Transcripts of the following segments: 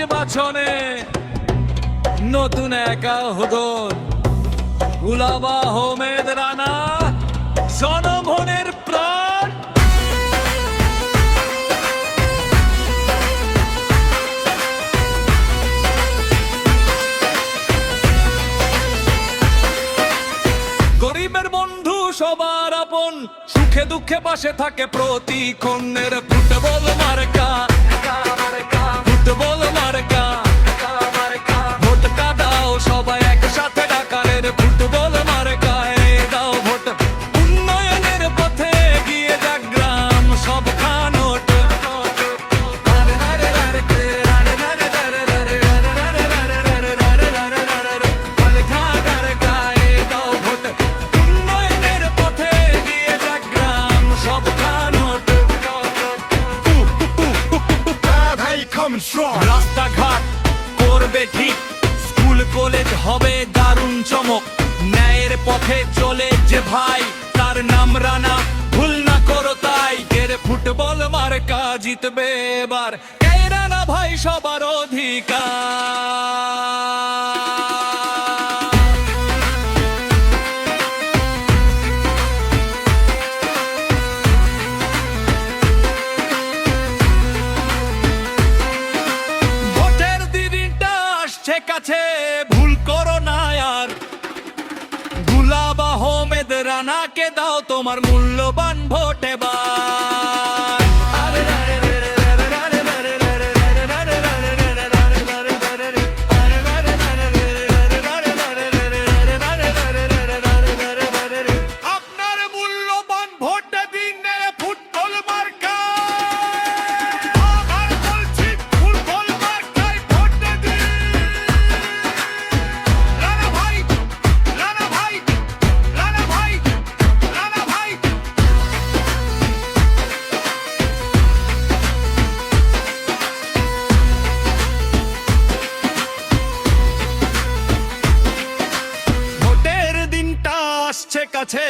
নির্বাচনে নতুন একা আহ্বান, গুলাব আহমেদ রানা জনগণের প্রাণ। গরিবের বন্ধু সবার আপন, সুখে দুঃখে পাশে থাকে প্রতিক্ষণের ফুটবল মার্কা, ফুটবল মার্কা, ভোট দাও সবাই একসাথে ডাকারের ফুটবল মার্কায় দাও ভোট। উন্নয়নের পথে গিয়ে যাক গ্রাম সব খানোট, রাস্তাঘাট করবে ঠিক, স্কুল কলেজ হবে দারুণ চমক। ন্যায়ের পথে চলে যে ভাই, তার নাম রানা, ভুল না করো তাই। এর ফুটবল মার্কা জিতবে এবার, এই রানা ভাই সবার অধিকার। কাছে ভুল করো না আর, গুলাব আহমেদ রানাকে দাও তোমার মূল্যবান ভোট এবার। আপনার মূল্যবান ভোট দিন ফুটবল মার্কা। কাছে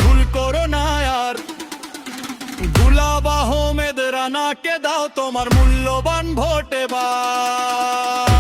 ভুল করো না আর, গুলাব আহমেদ রানাকে দাও তোমার মূল্যবান ভোট এবার।